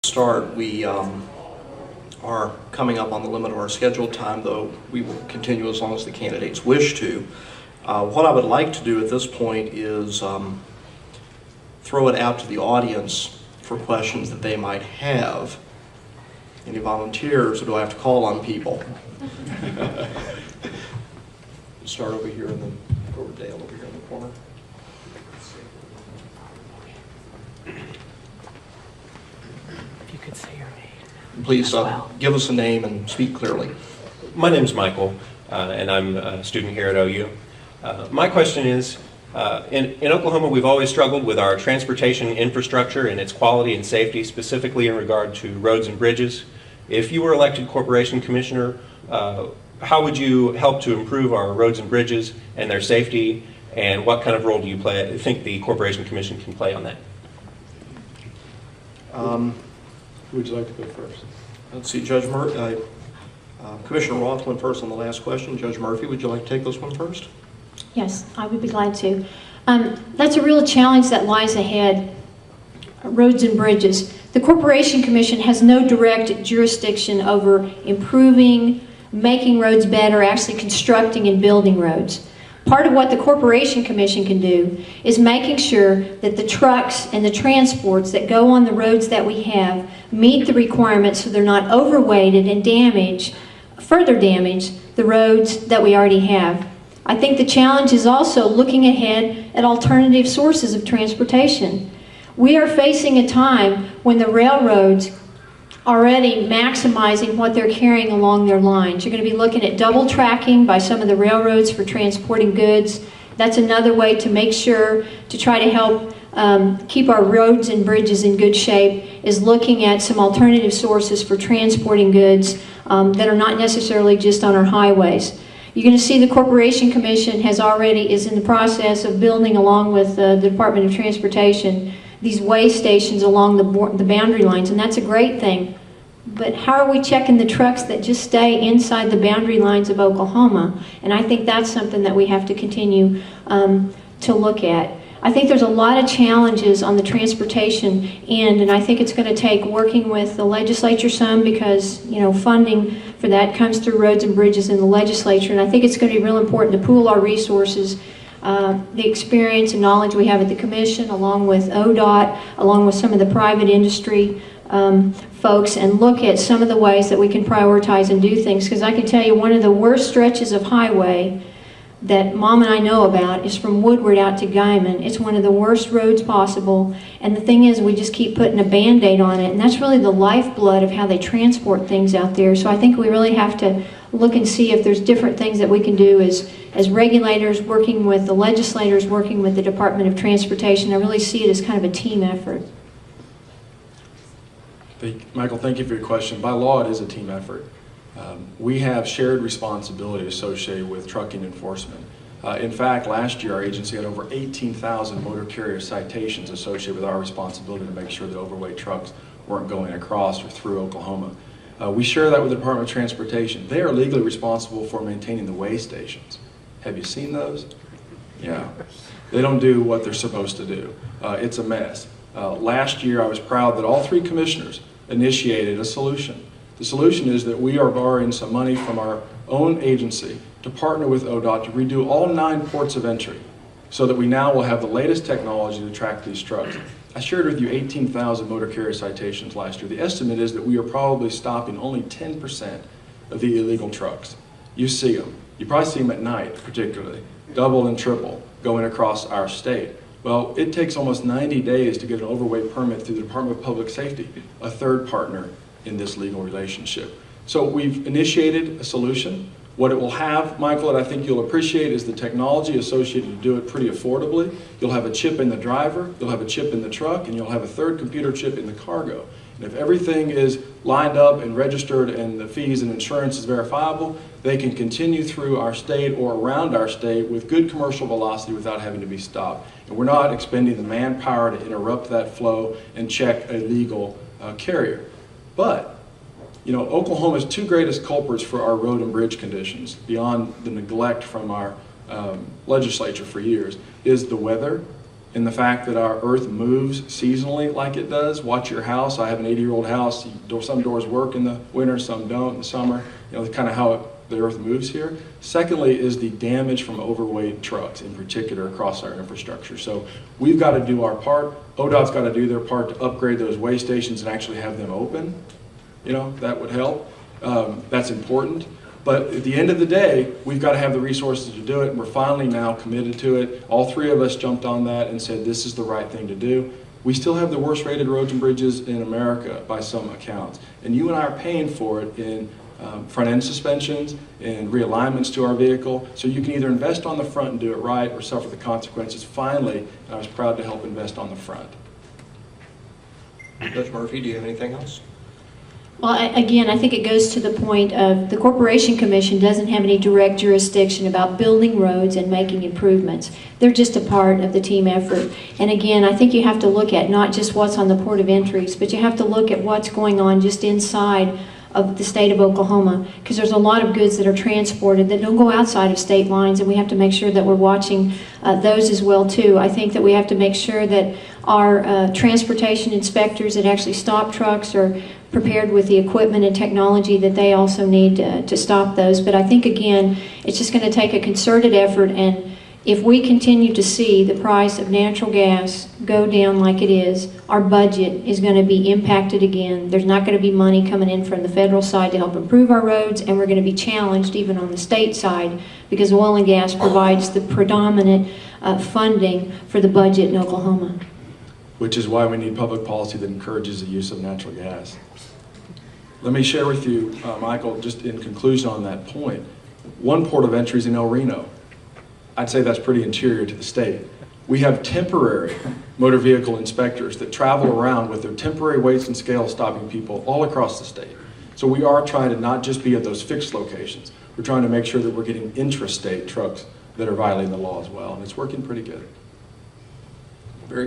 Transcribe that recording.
Start. We are coming up on the limit of our scheduled time, though we will continue as long as the candidates wish to. What I would like to do at this point is throw it out to the audience for questions that they might have. Any volunteers, or do I have to call on people? Start over here and then go over Dale over here in the corner. Say your name. Please give us a name and speak clearly. My name's Michael, and I'm a student here at OU. My question is, in Oklahoma, we've always struggled with our transportation infrastructure and its quality and safety, specifically in regard to roads and bridges. If you were elected Corporation Commissioner, how would you help to improve our roads and bridges and their safety, and what kind of role do you think the Corporation Commission can play on that? Who would you like to go first? Let's see, Commissioner Roth went first on the last question. Judge Murphy, would you like to take this one first? Yes, I would be glad to. That's a real challenge that lies ahead, roads and bridges. The Corporation Commission has no direct jurisdiction over improving, making roads better, actually constructing and building roads. Part of what the Corporation Commission can do is making sure that the trucks and the transports that go on the roads that we have meet the requirements so they're not overweighted and further damage the roads that we already have. I think the challenge is also looking ahead at alternative sources of transportation. We are facing a time when the railroads already maximizing what they're carrying along their lines. You're going to be looking at double tracking by some of the railroads for transporting goods. That's another way to make sure to try to help keep our roads and bridges in good shape, is looking at some alternative sources for transporting goods that are not necessarily just on our highways. You're going to see the Corporation Commission is in the process of building, along with the Department of Transportation, these weigh stations along the boundary lines, and that's a great thing. But how are we checking the trucks that just stay inside the boundary lines of Oklahoma? And I think that's something that we have to continue to look at. I think there's a lot of challenges on the transportation end, and I think it's going to take working with the legislature some, because funding for that comes through roads and bridges in the legislature, and I think it's going to be real important to pool our resources, the experience and knowledge we have at the Commission, along with ODOT, along with some of the private industry folks, and look at some of the ways that we can prioritize and do things. Because I can tell you, one of the worst stretches of highway that Mom and I know about is from Woodward out to Guyman. It's one of the worst roads possible, and the thing is, we just keep putting a Band-Aid on it, and that's really the lifeblood of how they transport things out there. So I think we really have to look and see if there's different things that we can do as regulators, working with the legislators, working with the Department of Transportation. I really see it as kind of a team effort. Michael, thank you for your question. By law, it is a team effort. We have shared responsibility associated with trucking enforcement. In fact, last year our agency had over 18,000 motor carrier citations associated with our responsibility to make sure that overweight trucks weren't going across or through Oklahoma. We share that with the Department of Transportation. They are legally responsible for maintaining the weigh stations. Have you seen those? Yeah. They don't do what they're supposed to do. It's a mess. Last year I was proud that all three commissioners initiated a solution. The solution is that we are borrowing some money from our own agency to partner with ODOT to redo all 9 ports of entry, so that we now will have the latest technology to track these trucks. I shared with you 18,000 motor carrier citations last year. The estimate is that we are probably stopping only 10% of the illegal trucks. You see them. You probably see them at night, particularly, double and triple, going across our state. Well, it takes almost 90 days to get an overweight permit through the Department of Public Safety, a third partner in this legal relationship. So we've initiated a solution. What it will have, Michael, and I think you'll appreciate, is the technology associated to do it pretty affordably. You'll have a chip in the driver, you'll have a chip in the truck, and you'll have a third computer chip in the cargo. And if everything is lined up and registered and the fees and insurance is verifiable, they can continue through our state or around our state with good commercial velocity without having to be stopped. And we're not expending the manpower to interrupt that flow and check a legal carrier. But Oklahoma's 2 greatest culprits for our road and bridge conditions, beyond the neglect from our legislature for years, is the weather in the fact that our earth moves seasonally like it does. Watch your house. I have an 80-year-old house. Some doors work in the winter, some don't in the summer. You know, kind of how the earth moves here. Secondly is the damage from overweight trucks in particular across our infrastructure. So we've got to do our part. ODOT's got to do their part to upgrade those weigh stations and actually have them open. You know, that would help. That's important. But at the end of the day, we've got to have the resources to do it, and we're finally now committed to it. All three of us jumped on that and said this is the right thing to do. We still have the worst rated roads and bridges in America by some accounts. And you and I are paying for it in front end suspensions and realignments to our vehicle. So you can either invest on the front and do it right or suffer the consequences. Finally, I was proud to help invest on the front. Judge Murphy, do you have anything else? Well, again, I think it goes to the point of the Corporation Commission doesn't have any direct jurisdiction about building roads and making improvements. They're just a part of the team effort. And again, I think you have to look at not just what's on the port of entries, but you have to look at what's going on just inside of the state of Oklahoma, because there's a lot of goods that are transported that don't go outside of state lines, and we have to make sure that we're watching those as well too. I think that we have to make sure that our transportation inspectors that actually stop trucks are prepared with the equipment and technology that they also need to stop those. But I think again, it's just going to take a concerted effort, and if we continue to see the price of natural gas go down like it is, our budget is going to be impacted again. There's not going to be money coming in from the federal side to help improve our roads, and we're going to be challenged even on the state side because oil and gas provides the predominant funding for the budget in Oklahoma. Which is why we need public policy that encourages the use of natural gas. Let me share with you, Michael, just in conclusion on that point, one port of entry is in El Reno. I'd say that's pretty interior to the state. We have temporary motor vehicle inspectors that travel around with their temporary weights and scales stopping people all across the state. So we are trying to not just be at those fixed locations. We're trying to make sure that we're getting intrastate trucks that are violating the law as well, and it's working pretty good.